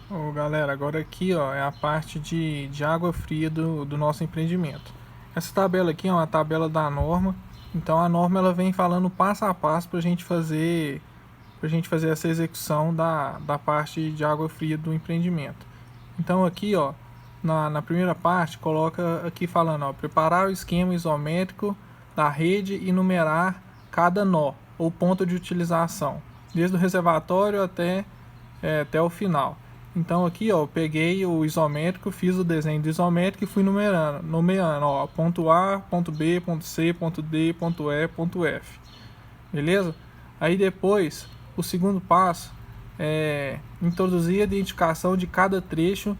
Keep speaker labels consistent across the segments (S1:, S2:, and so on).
S1: Ô, galera, agora aqui ó, é a parte de água fria do nosso empreendimento. Essa tabela aqui é uma tabela da norma, então a norma ela vem falando passo a passo para gente fazer essa execução da parte de água fria do empreendimento. Então aqui ó, na primeira parte coloca aqui falando ó, preparar o esquema isométrico da rede e numerar cada nó ou ponto de utilização, desde o reservatório até o final. Então aqui ó, eu peguei o isométrico, fiz o desenho do isométrico e fui nomeando ó, ponto A, ponto B, ponto C, ponto D, ponto E, ponto F. Beleza? Aí depois, o segundo passo é introduzir a identificação de cada trecho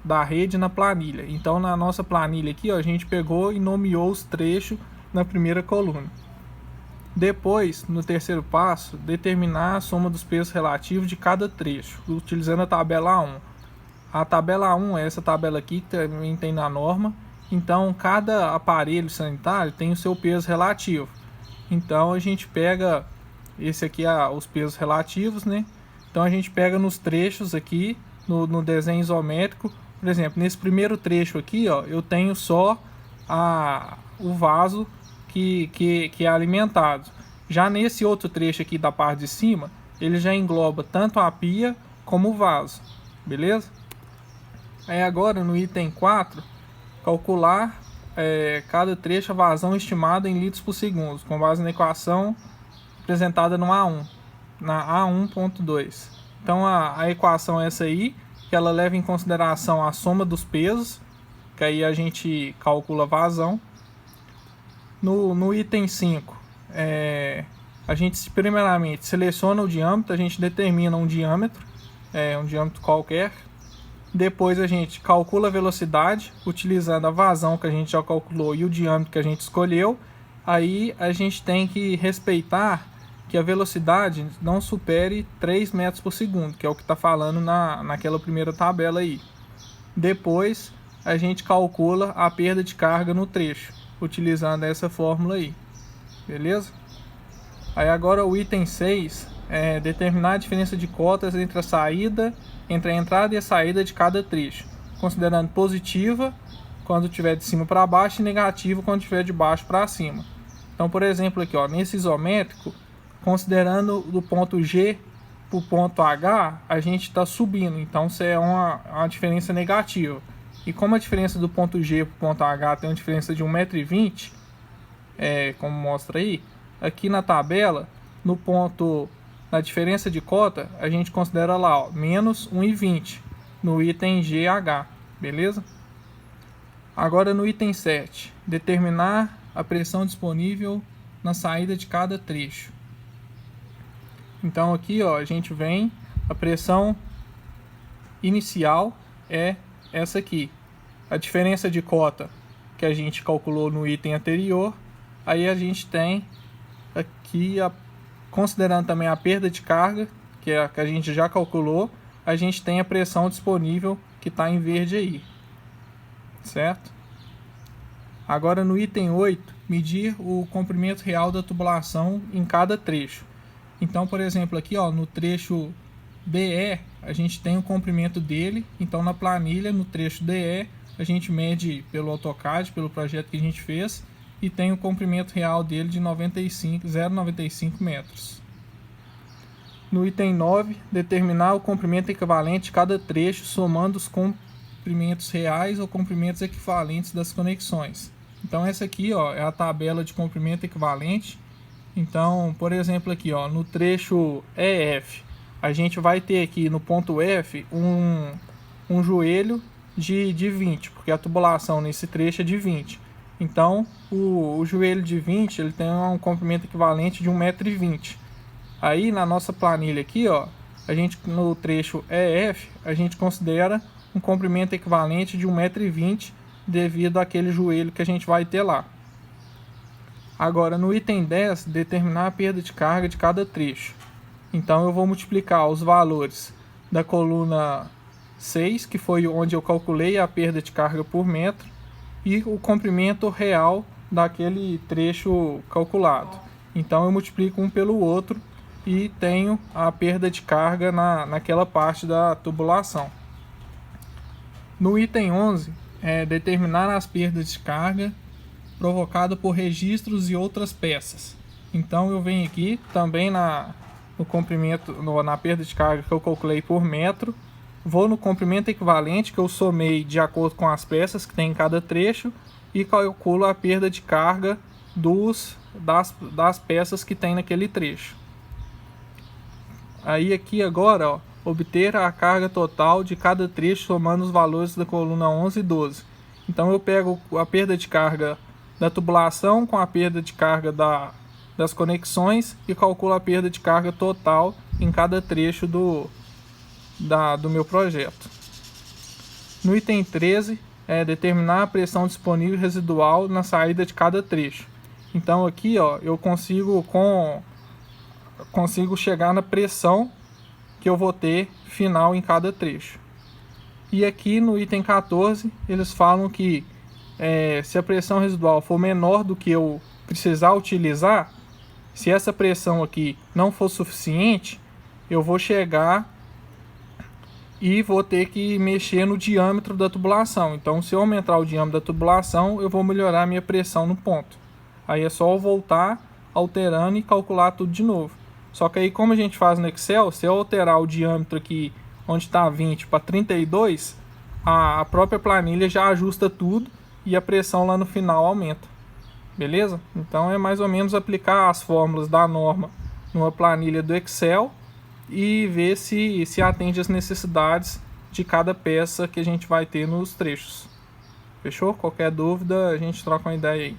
S1: da rede na planilha. Então na nossa planilha aqui ó, a gente pegou e nomeou os trechos na primeira coluna. Depois, no terceiro passo, determinar a soma dos pesos relativos de cada trecho, utilizando a tabela A1. A tabela A1 é essa tabela aqui que também tem na norma. Então, cada aparelho sanitário tem o seu peso relativo. Então, a gente pega esse aqui, os pesos relativos, né? Então, a gente pega nos trechos aqui, no desenho isométrico. Por exemplo, nesse primeiro trecho aqui, ó, eu tenho só o vaso que é alimentado. Já nesse outro trecho aqui da parte de cima, ele já engloba tanto a pia como o vaso, beleza? Aí agora no item 4, calcular cada trecho a vazão estimada em litros por segundo, com base na equação apresentada no A1, na A1.2. Então a equação é essa aí, que ela leva em consideração a soma dos pesos, que aí a gente calcula a vazão. No item 5, a gente primeiramente seleciona o diâmetro, a gente determina um diâmetro qualquer. Depois a gente calcula a velocidade, utilizando a vazão que a gente já calculou e o diâmetro que a gente escolheu. Aí a gente tem que respeitar que a velocidade não supere 3 metros por segundo, que é o que está falando naquela primeira tabela aí. Depois a gente calcula a perda de carga no trecho, utilizando essa fórmula aí, beleza? Aí agora o item 6 é determinar a diferença de cotas entre a entrada e a saída de cada trecho, considerando positiva quando estiver de cima para baixo e negativa quando estiver de baixo para cima. Então, por exemplo, aqui ó, nesse isométrico, considerando do ponto G para o ponto H, a gente está subindo, então isso é uma diferença negativa. E como a diferença do ponto G para o ponto H tem uma diferença de 1,20 m, como mostra aí, aqui na tabela, na diferença de cota, a gente considera lá, ó, menos 1,20 m no item GH, beleza? Agora no item 7, determinar a pressão disponível na saída de cada trecho. Então aqui ó, a gente vem, a pressão inicial é essa aqui. A diferença de cota que a gente calculou no item anterior, aí a gente tem aqui, considerando também a perda de carga, que é a que a gente já calculou, a gente tem a pressão disponível que está em verde aí, certo? Agora no item 8, medir o comprimento real da tubulação em cada trecho. Então, por exemplo, aqui ó, no trecho DE, a gente tem o comprimento dele. Então, na planilha, no trecho DE, a gente mede pelo AutoCAD, pelo projeto que a gente fez, e tem o comprimento real dele de 0,95 metros. No item 9, determinar o comprimento equivalente de cada trecho, somando os comprimentos reais ou comprimentos equivalentes das conexões. Então, essa aqui ó, é a tabela de comprimento equivalente. Então, por exemplo, aqui ó, no trecho EF, a gente vai ter aqui no ponto F um joelho de 20, porque a tubulação nesse trecho é de 20. Então, o joelho de 20 ele tem um comprimento equivalente de 1,20 m. Aí na nossa planilha aqui, ó, a gente no trecho EF, a gente considera um comprimento equivalente de 1,20 m devido àquele joelho que a gente vai ter lá. Agora, no item 10, determinar a perda de carga de cada trecho. Então, eu vou multiplicar os valores da coluna 6, que foi onde eu calculei a perda de carga por metro, e o comprimento real daquele trecho calculado. Então, eu multiplico um pelo outro e tenho a perda de carga naquela parte da tubulação. No item 11, determinar as perdas de carga provocadas por registros e outras peças. Então eu venho aqui também no comprimento, na perda de carga que eu calculei por metro, vou no comprimento equivalente que eu somei de acordo com as peças que tem em cada trecho e calculo a perda de carga das peças que tem naquele trecho. Aí aqui agora, ó, obter a carga total de cada trecho somando os valores da coluna 11 e 12. Então eu pego a perda de carga da tubulação com a perda de carga das conexões e calculo a perda de carga total em cada trecho do meu projeto. No item 13, determinar a pressão disponível residual na saída de cada trecho. Então aqui, ó, eu consigo chegar na pressão que eu vou ter final em cada trecho. E aqui no item 14 eles falam que se a pressão residual for menor do que eu precisar utilizar, se essa pressão aqui não for suficiente, eu vou chegar e vou ter que mexer no diâmetro da tubulação. Então se eu aumentar o diâmetro da tubulação, eu vou melhorar a minha pressão no ponto. Aí é só eu voltar alterando e calcular tudo de novo. Só que aí, como a gente faz no Excel, se eu alterar o diâmetro aqui onde está 20 para 32, a própria planilha já ajusta tudo e a pressão lá no final aumenta. Beleza? Então é mais ou menos aplicar as fórmulas da norma numa planilha do Excel e ver se atende às necessidades de cada peça que a gente vai ter nos trechos. Fechou? Qualquer dúvida, a gente troca uma ideia aí.